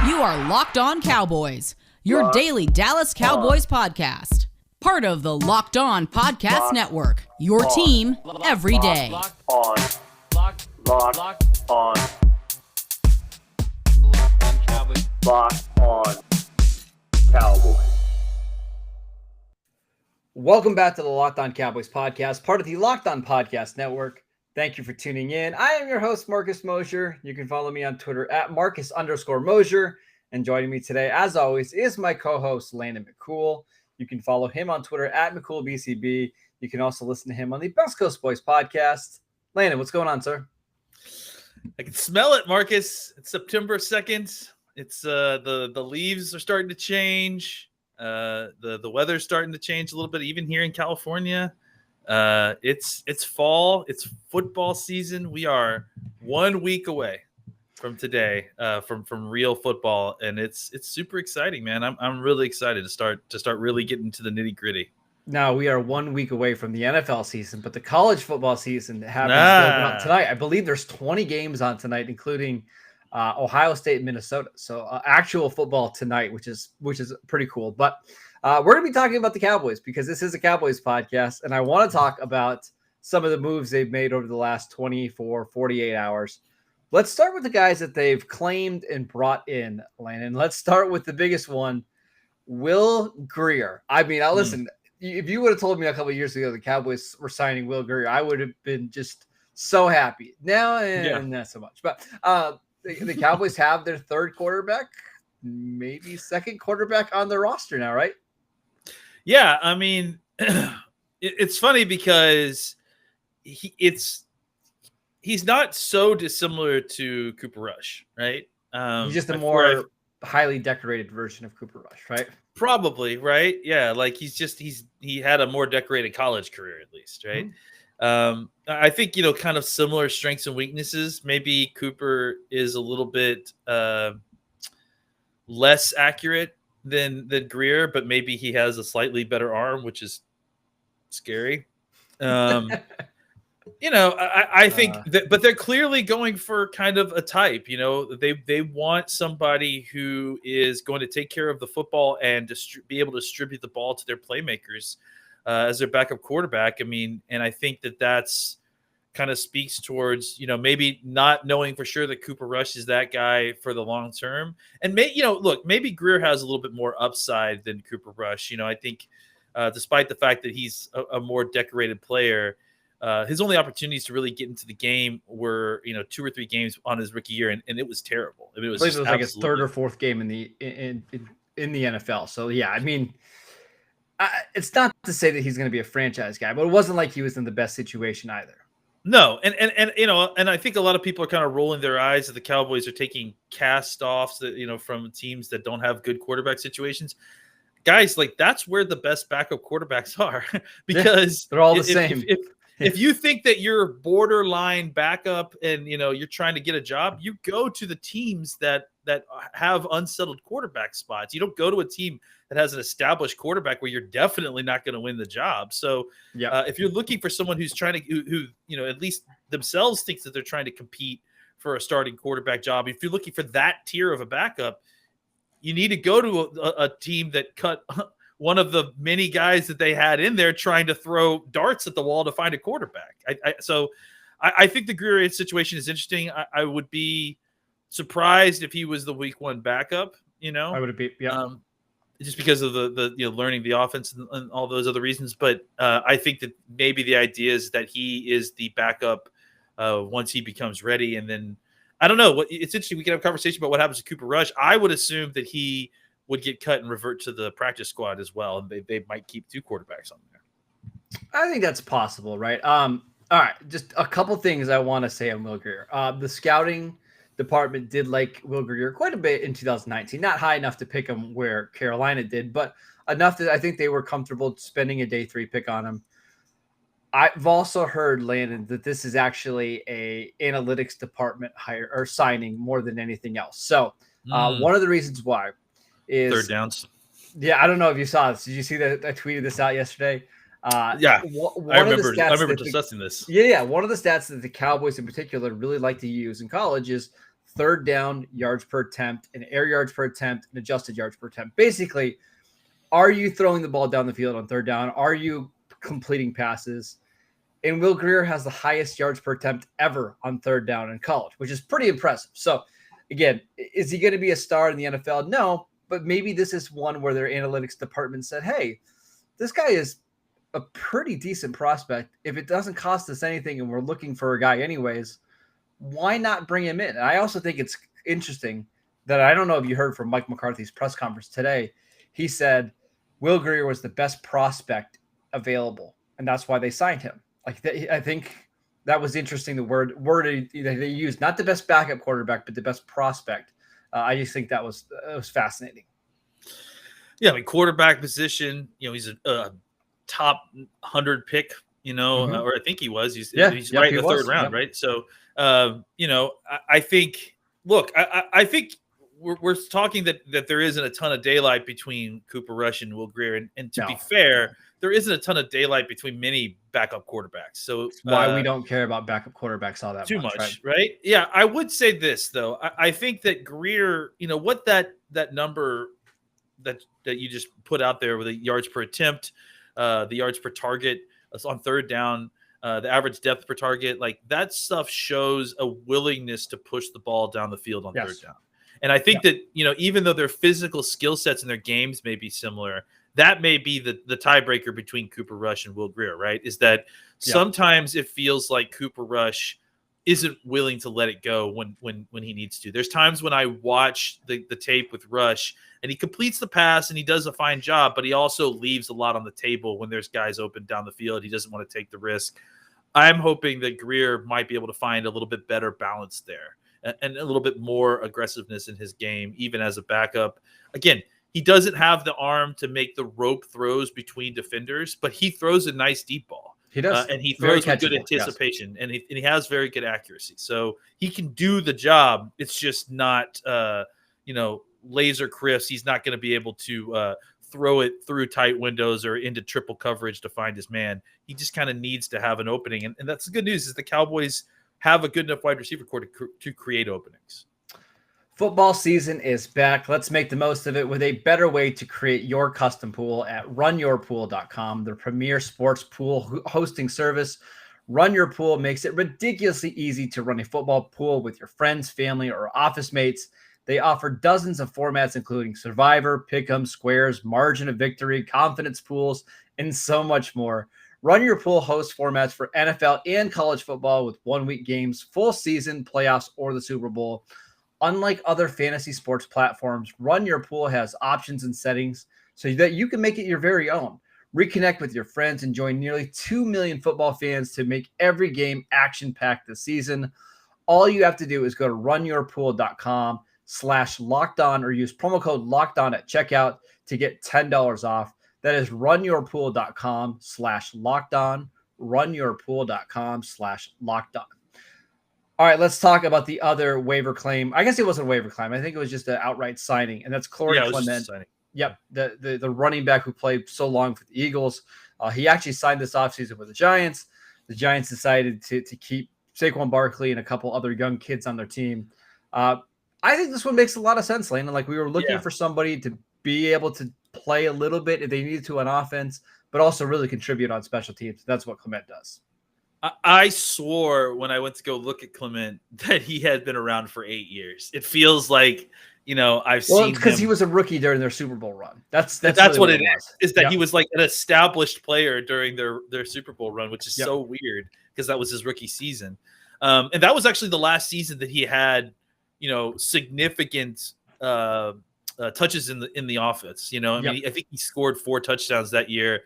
You are Locked On Cowboys, your daily Dallas Cowboys podcast. Part of the Locked On Podcast Network, your team every day. Locked on Cowboys. Locked on Cowboys. Welcome back to the Locked On Cowboys podcast, part of the Locked On Podcast Network. Thank you for tuning in. I am your host, Marcus Mosher. You can follow me on Twitter at Marcus_Mosher. And joining me today, as always, is my co-host, Landon McCool. You can follow him on Twitter at McCoolBCB. You can also listen to him on the Best Coast Boys podcast. Landon, what's going on, sir? I can smell it, Marcus. It's September 2nd. It's the leaves are starting to change. The weather's starting to change a little bit, even here in California. It's fall. It's football season. We are 1 week away from today, from real football, and it's super exciting, man. I'm really excited to start really getting into the nitty gritty. Now we are 1 week away from the NFL season, but the college football season happens tonight. I believe there's 20 games on tonight, including Ohio State and Minnesota. So actual football tonight, which is pretty cool. But we're going to be talking about the Cowboys because this is a Cowboys podcast, and I want to talk about some of the moves they've made over the last 24, 48 hours. Let's start with the guys that they've claimed and brought in, Landon. Let's start with the biggest one, Will Grier. I mean, listen, if you would have told me a couple of years ago the Cowboys were signing Will Grier, I would have been just so happy. Now, not so much. But the Cowboys have their third quarterback, maybe second quarterback on their roster now, right? Yeah, I mean, it's funny because he's not so dissimilar to Cooper Rush, right? He's just a more highly decorated version of Cooper Rush, right? Probably, right? Yeah, like he had a more decorated college career at least, right? Mm-hmm. I think, kind of similar strengths and weaknesses. Maybe Cooper is a little bit less accurate than Grier, but maybe he has a slightly better arm, which is scary. I think that, but they're clearly going for kind of a type. They want somebody who is going to take care of the football and be able to distribute the ball to their playmakers as their backup quarterback. I mean, and I think that's kind of speaks towards, maybe not knowing for sure that Cooper Rush is that guy for the long term. And maybe Grier has a little bit more upside than Cooper Rush. I think despite the fact that he's a more decorated player, his only opportunities to really get into the game were, 2 or 3 games on his rookie year, and it was terrible. I mean, it was like his third or fourth game in the NFL. So yeah, I mean, it's not to say that he's going to be a franchise guy, but it wasn't like he was in the best situation either. No, and I think a lot of people are kind of rolling their eyes that the Cowboys are taking cast-offs that from teams that don't have good quarterback situations. Guys, like that's where the best backup quarterbacks are because they're all the same. If you think that you're borderline backup and you're trying to get a job, you go to the teams that have unsettled quarterback spots. You don't go to a team that has an established quarterback where you're definitely not going to win the job. So if you're looking for someone who's trying to who at least themselves thinks that they're trying to compete for a starting quarterback job, if you're looking for that tier of a backup, you need to go to a team that cut one of the many guys that they had in there trying to throw darts at the wall to find a quarterback. So I think the Grier situation is interesting. I would be surprised if he was the week 1 backup, I would be, just because of the learning the offense and all those other reasons. But I think that maybe the idea is that he is the backup once he becomes ready. And then I don't know. It's interesting. We can have a conversation about what happens to Cooper Rush. I would assume that he would get cut and revert to the practice squad as well. And they might keep 2 quarterbacks on there. I think that's possible, right? All right. Just a couple things I want to say on Will Grier. The scouting department did like Will Grier quite a bit in 2019. Not high enough to pick him where Carolina did, but enough that I think they were comfortable spending a day 3 pick on him. I've also heard, Landon, that this is actually a analytics department hire or signing more than anything else. So one of the reasons why is third downs. Yeah, I don't know if you saw this. Did you see that I tweeted this out yesterday? I One of the stats remember that discussing this. Yeah. One of the stats that the Cowboys in particular really like to use in college is third down yards per attempt and air yards per attempt and adjusted yards per attempt. Basically, are you throwing the ball down the field on third down? Are you completing passes? And Will Grier has the highest yards per attempt ever on third down in college, which is pretty impressive. So, again, is he going to be a star in the NFL? No, but maybe this is one where their analytics department said, hey, this guy is a pretty decent prospect. If it doesn't cost us anything and we're looking for a guy anyways, why not bring him in? And I also think it's interesting that I don't know if you heard from Mike McCarthy's press conference today. He said Will Grier was the best prospect available, and that's why they signed him. I think that was interesting. The word they used, not the best backup quarterback, but the best prospect. I just think that was fascinating. Yeah, I mean, quarterback position. He's a top 100 pick. Or I think he was. He's right in the third round, right? So, I think. Look, I think we're talking that there isn't a ton of daylight between Cooper Rush and Will Grier, and to be fair, there isn't a ton of daylight between many backup quarterbacks. So that's why we don't care about backup quarterbacks all that too much, right? Yeah, I would say this though. I think that Grier, what that number that you just put out there with the yards per attempt, the yards per target on third down, the average depth per target, like that stuff shows a willingness to push the ball down the field on third down. And I think that, even though their physical skill sets and their games may be similar, that may be the tiebreaker between Cooper Rush and Will Grier, right? Is that sometimes it feels like Cooper Rush isn't willing to let it go when he needs to. There's times when I watch the tape with Rush and he completes the pass and he does a fine job, but he also leaves a lot on the table when there's guys open down the field. He doesn't want to take the risk. I'm hoping that Grier might be able to find a little bit better balance there and a little bit more aggressiveness in his game, even as a backup. Again, he doesn't have the arm to make the rope throws between defenders, but he throws a nice deep ball. He does. And he throws with good anticipation, and he has very good accuracy. So he can do the job. It's just not, laser crisp. He's not going to be able to throw it through tight windows or into triple coverage to find his man. He just kind of needs to have an opening. And that's the good news is the Cowboys have a good enough wide receiver core to create openings. Football season is back. Let's make the most of it with a better way to create your custom pool at runyourpool.com, the premier sports pool hosting service. Run Your Pool makes it ridiculously easy to run a football pool with your friends, family, or office mates. They offer dozens of formats, including Survivor, Pick'em, Squares, Margin of Victory, Confidence Pools, and so much more. Run Your Pool hosts formats for NFL and college football with 1-week games, full season, playoffs, or the Super Bowl. Unlike other fantasy sports platforms, Run Your Pool has options and settings so that you can make it your very own. Reconnect with your friends and join nearly 2 million football fans to make every game action-packed this season. All you have to do is go to runyourpool.com/lockedon or use promo code LOCKEDON at checkout to get $10 off. That is runyourpool.com/lockedon, runyourpool.com/lockedon. All right, let's talk about the other waiver claim. I guess it wasn't a waiver claim. I think it was just an outright signing, and that's Corey Clement. Yep, the running back who played so long for the Eagles. He actually signed this offseason with the Giants. The Giants decided to keep Saquon Barkley and a couple other young kids on their team. I think this one makes a lot of sense, Landon. Like we were looking for somebody to be able to play a little bit if they needed to on offense, but also really contribute on special teams. That's what Clement does. I swore when I went to go look at Clement that he had been around for 8 years. It feels like, I've seen because he was a rookie during their Super Bowl run. That's really what it is that he was like an established player during their Super Bowl run, which is so weird because that was his rookie season. And that was actually the last season that he had, significant touches in the offense. I think he scored 4 touchdowns that year.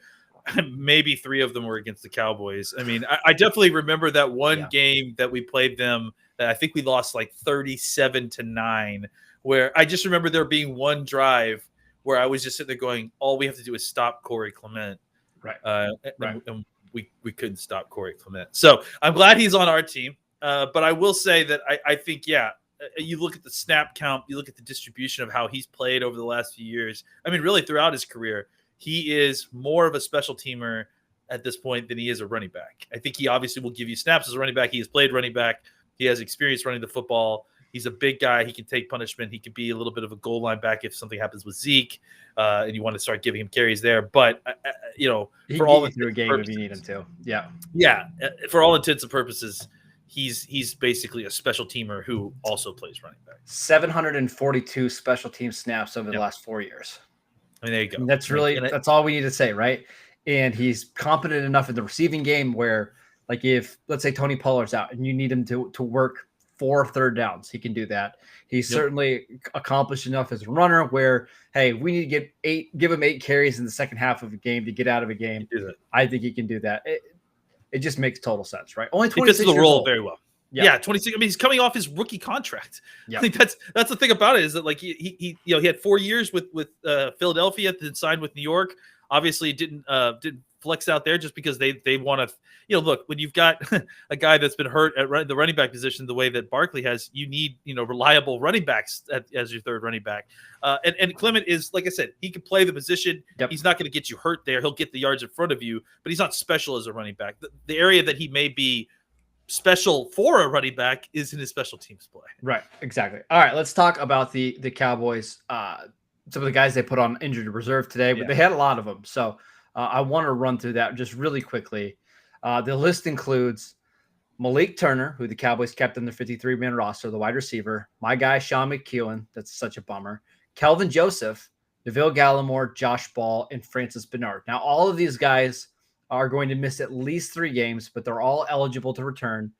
Maybe 3 of them were against the Cowboys. I mean, I definitely remember that one game that we played them that I think we lost like 37-9, where I just remember there being one drive where I was just sitting there going, all we have to do is stop Corey Clement. Right. And we couldn't stop Corey Clement. So I'm glad he's on our team. But I will say that I think, you look at the snap count, you look at the distribution of how he's played over the last few years. I mean, really throughout his career, he is more of a special teamer at this point than he is a running back. I think he obviously will give you snaps as a running back. He has played running back. He has experience running the football. He's a big guy. He can take punishment. He could be a little bit of a goal line back if something happens with Zeke, and you want to start giving him carries there. But for all through a game if you need him to. Yeah. For all intents and purposes, he's basically a special teamer who also plays running back. 742 special team snaps over the last 4 years. I mean, there you go. And that's all we need to say, right? And he's competent enough in the receiving game where, like, if let's say Tony Pollard's out and you need him to work 4 third downs, he can do that. He's certainly accomplished enough as a runner where, hey, we need to give him 8 carries in the second half of a game to get out of a game. I think he can do that. It just makes total sense, right? Only 26 he fits the role old. very well. Yeah, 26. I mean, he's coming off his rookie contract. I think that's the thing about it is that, like, he had 4 years with Philadelphia, then signed with New York. Obviously, didn't flex out there just because they want to. Look, when you've got a guy that's been hurt at the running back position the way that Barkley has, you need reliable running backs as your third running back. And Clement is, like I said, he can play the position. He's not going to get you hurt there. He'll get the yards in front of you, but he's not special as a running back. The area that he may be special for a running back is in his special teams play. Right, exactly. All right, let's talk about the Cowboys. Some of the guys they put on injured reserve today, but they had a lot of them. So I want to run through that just really quickly. The list includes Malik Turner, who the Cowboys kept in the 53-man roster, the wide receiver. My guy, Sean McEwen. That's such a bummer. Kelvin Joseph, Neville Gallimore, Josh Ball, and Francis Bernard. Now, all of these guys are going to miss at least 3 games, but they're all eligible to return.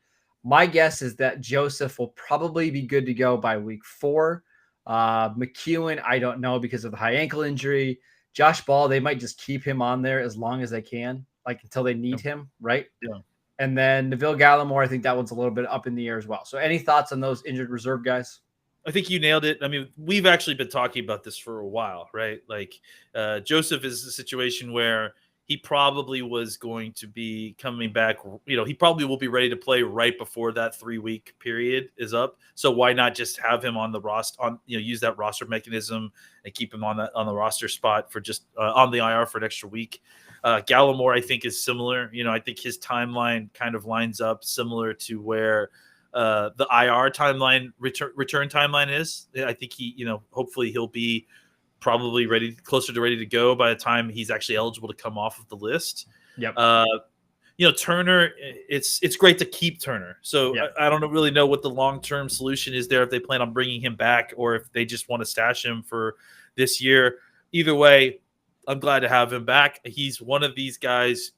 My guess is that Joseph will probably be good to go by week 4. McEwen, I don't know because of the high ankle injury. Josh Ball, they might just keep him on there as long as they can, like until they need him, right? Yeah. And then Neville Gallimore, I think that one's a little bit up in the air as well. So any thoughts on those injured reserve guys? I think you nailed it. I mean, we've actually been talking about this for a while, right? Like Joseph is a situation where he probably was going to be coming back. He probably will be ready to play right before that 3-week period is up. So why not just have him on the roster, use that roster mechanism and keep him on the roster spot for just on the IR for an extra week. Gallimore, I think, is similar. I think his timeline kind of lines up similar to where the IR timeline return timeline is. I think hopefully he'll be probably closer to ready to go by the time he's actually eligible to come off of the list. Yep. Turner, it's great to keep Turner. So I don't really know what the long-term solution is there, if they plan on bringing him back or if they just want to stash him for this year. Either way, I'm glad to have him back. He's one of these guys.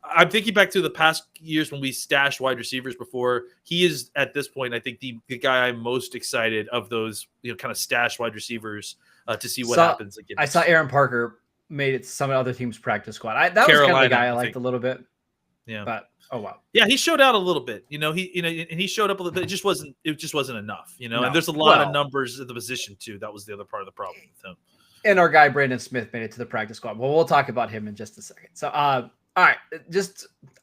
I'm thinking back to the past years when we stashed wide receivers before. He is, at this point, I think the guy I'm most excited of those kind of stash wide receivers to see what happens again. I saw Aaron Parker made it to some other team's practice squad. That was kind of the guy I liked a little bit. Yeah. But oh wow. Yeah, he showed out a little bit. And he showed up a little bit. It just wasn't enough. No. And there's a lot of numbers at the position too. That was the other part of the problem with him. And our guy Brandon Smith made it to the practice squad. Well, we'll talk about him in just a second. So all right,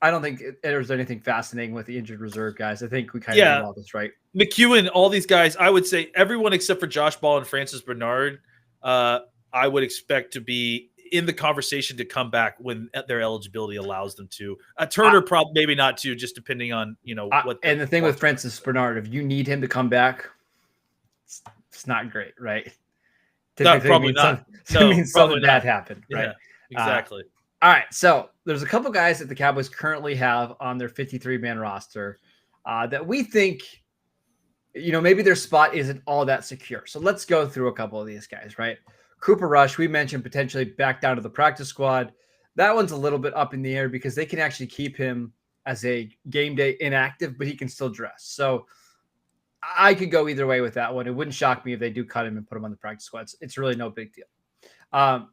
I don't think there's anything fascinating with the injured reserve guys. I think we kind of know all this, right? McEwen, all these guys, I would say everyone except for Josh Ball and Francis Bernard, I would expect to be in the conversation to come back when their eligibility allows them to. Turner probably maybe not too, just depending on what. And the thing with Francis Bernard, if you need him to come back, it's not great, right? Probably not. It means something bad happened, right? Yeah, exactly. All right, so there's a couple guys that the Cowboys currently have on their 53-man roster that we think, maybe their spot isn't all that secure. So let's go through a couple of these guys, right? Cooper Rush, we mentioned potentially back down to the practice squad. That one's a little bit up in the air because they can actually keep him as a game day inactive, but he can still dress. So I could go either way with that one. It wouldn't shock me if they do cut him and put him on the practice squad. It's really no big deal. A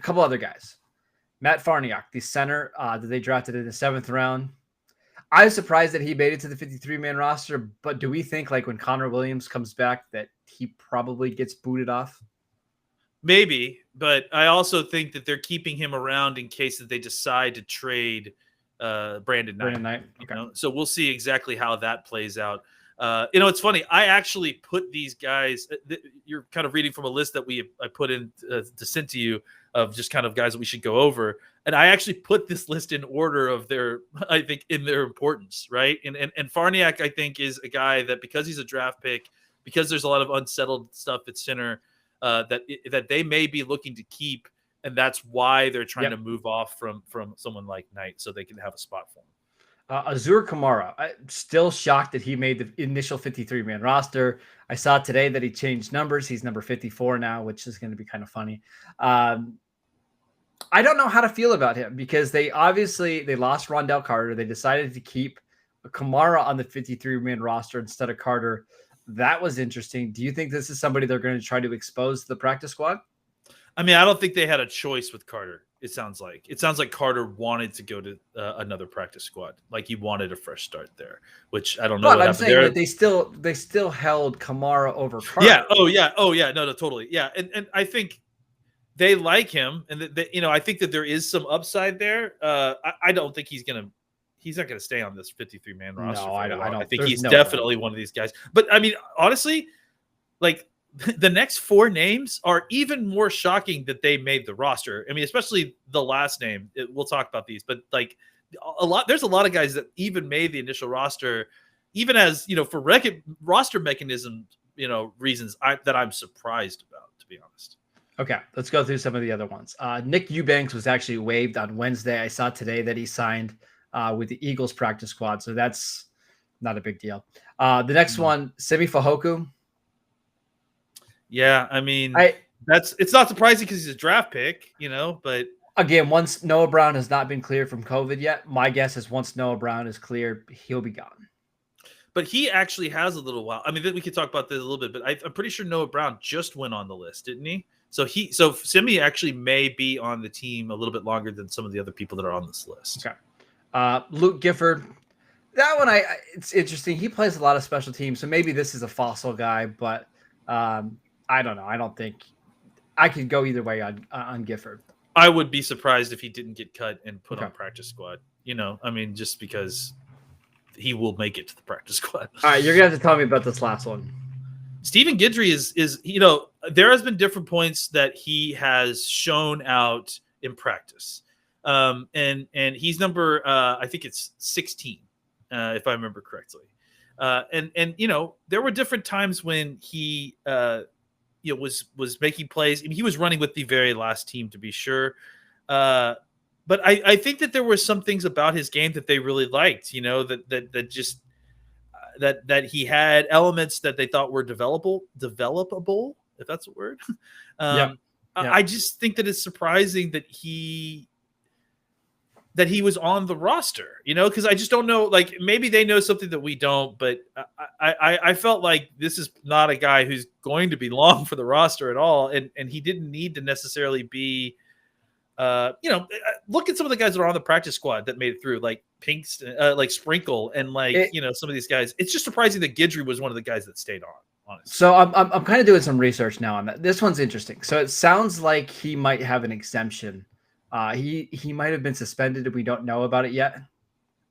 couple other guys. Matt Farniok, the center that they drafted in the 7th round. I was surprised that he made it to the 53-man roster, but do we think like when Connor Williams comes back that he probably gets booted off? Maybe, but I also think that they're keeping him around in case that they decide to trade Brandon Knight. Okay. So we'll see exactly how that plays out. It's funny. I actually put these guys. You're kind of reading from a list that I put in to send to you of just kind of guys that we should go over. And I actually put this list in order of I think, in their importance, right? And Farniok, I think, is a guy that, because he's a draft pick, because there's a lot of unsettled stuff at center, that they may be looking to keep, and that's why they're trying to move off from someone like Knight so they can have a spot for him. Azure Kamara, I'm still shocked that he made the initial 53-man roster. I saw today that he changed numbers. He's number 54 now, which is going to be kind of funny. I don't know how to feel about him because they lost Rondell Carter. They decided to keep Kamara on the 53-man roster instead of Carter. That was interesting. Do you think this is somebody they're going to try to expose to the practice squad? I mean, I don't think they had a choice with Carter. It sounds like Carter wanted to go to another practice squad. Like, he wanted a fresh start there, which I don't know. But I'm saying that they still held Kamara over Carter. Yeah. Oh yeah. No, totally. Yeah. And I think they like him, and I think that there is some upside there. I don't think he's not going to stay on this 53-man roster. No, I don't. I think he's definitely one of these guys. But I mean, honestly, like, the next four names are even more shocking that they made the roster. I mean, especially the last name. We'll talk about these, but like there's a lot of guys that even made the initial roster, even as, for roster mechanism, reasons that I'm surprised about, to be honest. Okay, let's go through some of the other ones. Nick Eubanks was actually waived on Wednesday. I saw today that he signed with the Eagles practice squad, so that's not a big deal. The next one, Simi Fehoko. Yeah, I mean, it's not surprising because he's a draft pick, but again, once Noah Brown has not been cleared from COVID yet, my guess is once Noah Brown is cleared, he'll be gone. But he actually has a little while. I mean, we could talk about this a little bit, but I'm pretty sure Noah Brown just went on the list, didn't he? So Simi actually may be on the team a little bit longer than some of the other people that are on this list. Okay. Luke Gifford. That one, it's interesting. He plays a lot of special teams, so maybe this is a fossil guy, but I don't know. I don't think I could go either way on Gifford. I would be surprised if he didn't get cut and put on practice squad. I mean, just because he will make it to the practice squad. All right, you're going to have to tell me about this last one. Stephen Guidry is there has been different points that he has shown out in practice. And he's number, I think it's 16, if I remember correctly. And there were different times when he, was making plays. I mean, he was running with the very last team, to be sure. But I think that there were some things about his game that they really liked, that he had elements that they thought were developable, if that's a word. I just think that it's surprising that he was on the roster, because I just don't know, like, maybe they know something that we don't, but I felt like this is not a guy who's going to be long for the roster at all. And he didn't need to necessarily be, look at some of the guys that are on the practice squad that made it through, like Pinks, like Sprinkle, and some of these guys. It's just surprising that Guidry was one of the guys that stayed on, honestly. So I'm kind of doing some research now on that. This one's interesting. So it sounds like he might have an exemption. He might have been suspended and we don't know about it yet,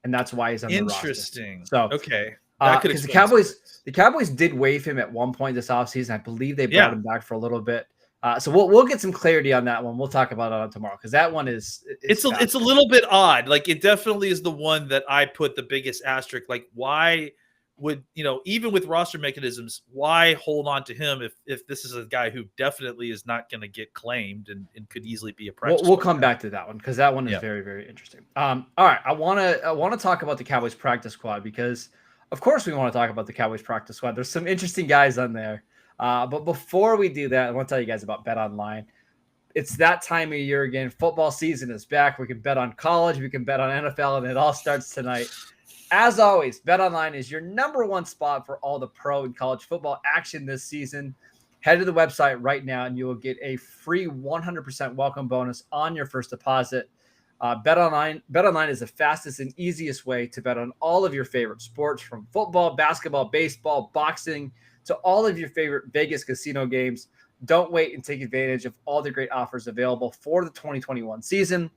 and that's why he's on the roster. Interesting. So okay, because the Cowboys did waive him at one point this offseason. I believe they brought him back for a little bit. So we'll get some clarity on that one. We'll talk about it on tomorrow because that one is it's a little bit odd. Like, it definitely is the one that I put the biggest asterisk. Like, why would even with roster mechanisms, why hold on to him if this is a guy who definitely is not going to get claimed and could easily be a practice? We'll come back to that one because that one is very, very interesting. All right, I want to talk about the Cowboys practice squad because, of course, we want to talk about the Cowboys practice squad. There's some interesting guys on there, but before we do that, I want to tell you guys about Bet Online. It's that time of year again. Football season is back. We can bet on college, we can bet on NFL, and it all starts tonight. As always, BetOnline is your number one spot for all the pro and college football action this season. Head to the website right now, and you will get a free 100% welcome bonus on your first deposit. BetOnline is the fastest and easiest way to bet on all of your favorite sports, from football, basketball, baseball, boxing, to all of your favorite Vegas casino games. Don't wait and take advantage of all the great offers available for the 2021 season.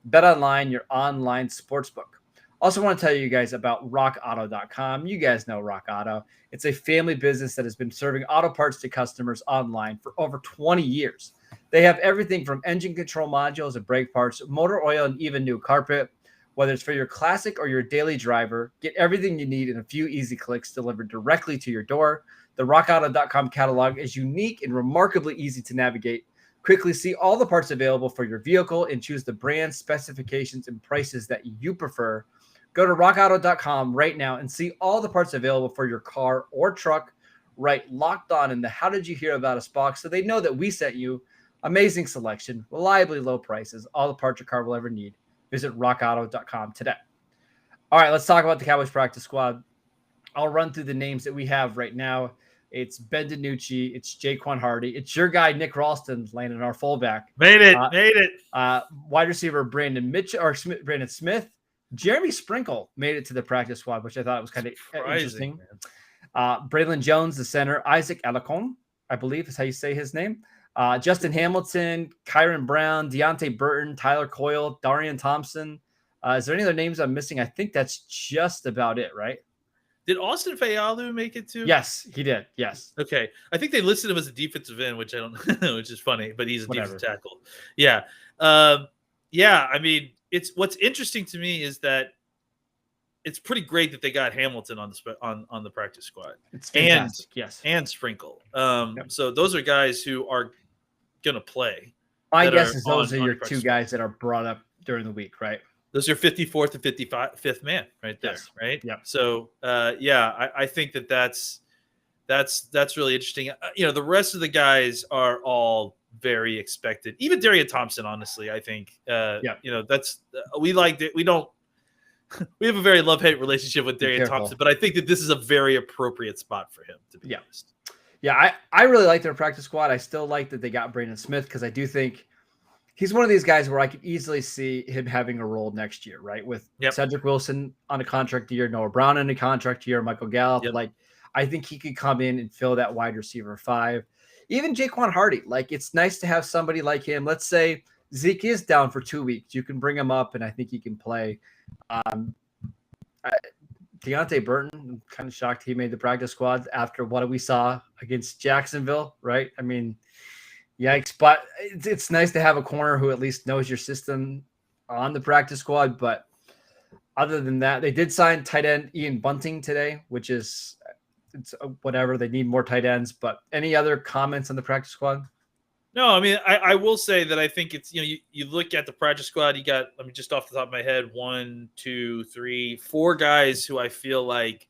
BetOnline, your online sportsbook. Also want to tell you guys about rockauto.com. You guys know Rock Auto. It's a family business that has been serving auto parts to customers online for over 20 years. They have everything from engine control modules and brake parts, motor oil, and even new carpet. Whether it's for your classic or your daily driver, get everything you need in a few easy clicks delivered directly to your door. The rockauto.com catalog is unique and remarkably easy to navigate. Quickly see all the parts available for your vehicle and choose the brand, specifications, and prices that you prefer. Go to rockauto.com right now and see all the parts available for your car or truck. Right, locked on in the How Did You Hear About Us box so they know that we sent you. Amazing selection, reliably low prices, all the parts your car will ever need. Visit rockauto.com today. All right, let's talk about the Cowboys practice squad. I'll run through the names that we have right now. It's Ben DiNucci. It's Jaquan Hardy. It's your guy, Nick Ralston, landing our fullback. Made it. Wide receiver, Brandon Smith. Jeremy Sprinkle made it to the practice squad, which I thought was kind of interesting. Braylon Jones, the center. Isaac Alarcon, I believe is how you say his name. Justin Hamilton, Kyron Brown, Deontay Burton, Tyler Coyle, Darian Thompson. Is there any other names I'm missing? I think that's just about it, right? Did Austin Fayalu make it too? Yes, he did. Yes. Okay. I think they listed him as a defensive end, which I don't know, which is funny, but he's a defensive tackle. Yeah. I mean, it's what's interesting to me is that it's pretty great that they got Hamilton on the practice squad. It's fantastic. Yes. And Sprinkle. So those are guys who are gonna play. My guess is those are your two guys that are brought up during the week, right? Those are 54th and 55th man right there, yes. right? Yeah. So, I think that's really interesting. The rest of the guys are all very expected. Even Darian Thompson, honestly, I think, that's we liked it. We have a very love-hate relationship with Darian Thompson, but I think that this is a very appropriate spot for him, to be honest. Yeah, I really like their practice squad. I still like that they got Brandon Smith because I do think he's one of these guys where I could easily see him having a role next year, right? With Cedric Wilson on a contract year, Noah Brown on a contract year, Michael Gallup. Like, I think he could come in and fill that wide receiver 5. Even Jaquan Hardy. Like, it's nice to have somebody like him. Let's say Zeke is down for 2 weeks. You can bring him up, and I think he can play. Deontay Burton, I'm kind of shocked he made the practice squad after what we saw against Jacksonville, right? I mean, yikes. But it's nice to have a corner who at least knows your system on the practice squad. But other than that, they did sign tight end Ian Bunting today, which is whatever. They need more tight ends. But any other comments on the practice squad? No, I mean, I will say that I think it's, you look at the practice squad, you got, I mean, just off the top of my head, 1, 2, 3, 4 guys who I feel like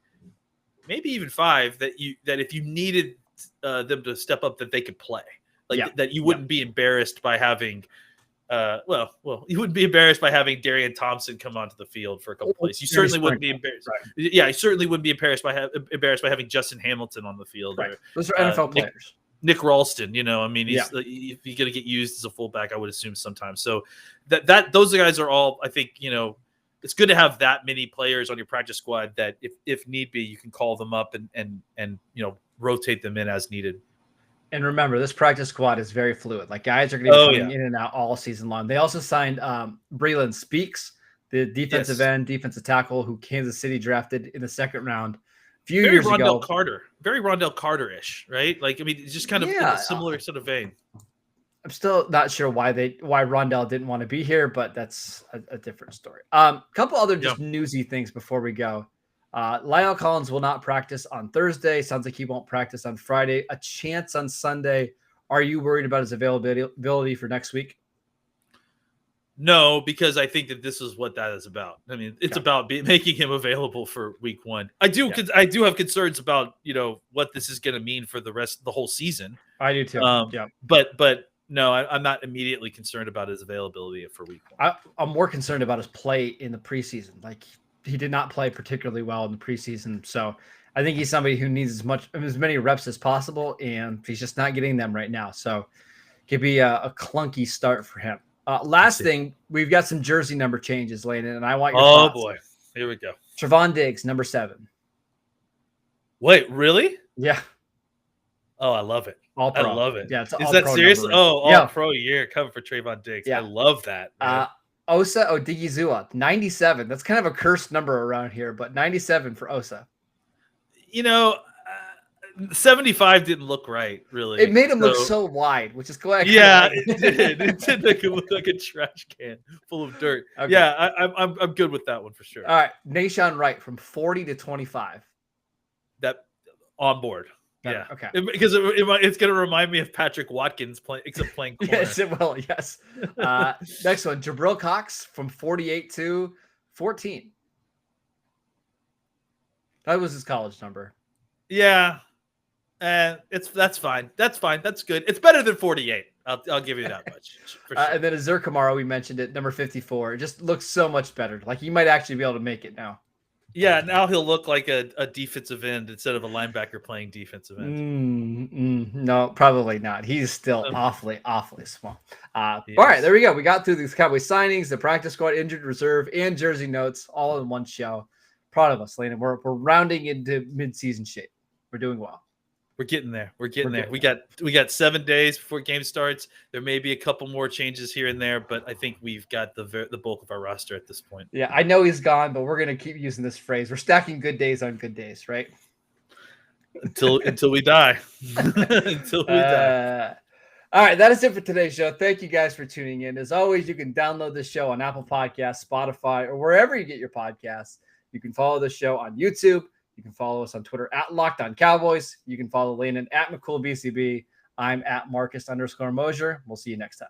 maybe even 5 that if you needed them to step up, that they could play. That you wouldn't be embarrassed by having, you wouldn't be embarrassed by having Darian Thompson come onto the field for a couple plays. You certainly wouldn't be embarrassed. Right. Yeah, you certainly wouldn't be embarrassed by having Justin Hamilton on the field. Right. Those are NFL players. Nick Ralston, if he's going to get used as a fullback, I would assume sometimes. So that those guys are all, I think, it's good to have that many players on your practice squad that if need be, you can call them up and rotate them in as needed. And remember, this practice squad is very fluid. Like, guys are going to be coming in and out all season long. They also signed Braylon Speaks, the defensive end, defensive tackle, who Kansas City drafted in the 2nd round. Very years Rondell ago. Carter, very Rondell Carter-ish, right? Like, I mean, it's just kind of in a similar sort of vein. I'm still not sure why Rondell didn't want to be here, but that's a different story. Couple other just newsy things before we go. Lyle Collins will not practice on Thursday. Sounds like he won't practice on Friday. A chance on Sunday. Are you worried about his availability for next week? No, because I think that this is what that is about. I mean, it's about making him available for week 1. I do have concerns about, what this is going to mean for the whole season. I do too. But no, I'm not immediately concerned about his availability for week 1. I'm more concerned about his play in the preseason. Like, he did not play particularly well in the preseason. So I think he's somebody who needs as many reps as possible, and he's just not getting them right now. So it could be a clunky start for him. Last thing, we've got some jersey number changes, Landon, and I want your thoughts. Oh, boy. Here we go. Trevon Diggs, number 7. Wait, really? Yeah. Oh, I love it. All pro. I love it. Yeah, it's is that serious? Number. All pro year cover for Trevon Diggs. Yeah. I love that. Osa Odigizua, 97. That's kind of a cursed number around here, but 97 for Osa. 75 didn't look right, really. It made him look so wide, which is glad. Yeah, it did. It did make him look like a trash can full of dirt. Okay. Yeah, I'm good with that one for sure. All right, Nahshon Wright from 40 to 25. That on board. Yeah. Okay. Because it's going to remind me of Patrick Watkins playing corner. Yes, it will. Yes. Next one, Jabril Cox from 48 to 14. That was his college number. Yeah. That's fine. That's fine. That's good. It's better than 48. I'll give you that much. For sure. And then Azure Kamara, we mentioned it, number 54. It just looks so much better. Like he might actually be able to make it now. Yeah, now he'll look like a defensive end instead of a linebacker playing defensive end. No, probably not. He's still awfully small. All right, there we go. We got through these Cowboys signings, the practice squad, injured reserve, and jersey notes all in one show. Proud of us, Landon. We're rounding into mid-season shape. We're doing well. We're getting there. We're getting there. We got 7 days before game starts. There may be a couple more changes here and there, but I think we've got the bulk of our roster at this point. Yeah, I know he's gone, but we're gonna keep using this phrase. We're stacking good days on good days, right? Until we die. Until we die. All right, that is it for today's show. Thank you guys for tuning in. As always, you can download this show on Apple Podcasts, Spotify, or wherever you get your podcasts. You can follow the show on YouTube. You can follow us on Twitter at Locked On Cowboys. You can follow Landon at McCool BCB. I'm at Marcus _Mosher. We'll see you next time.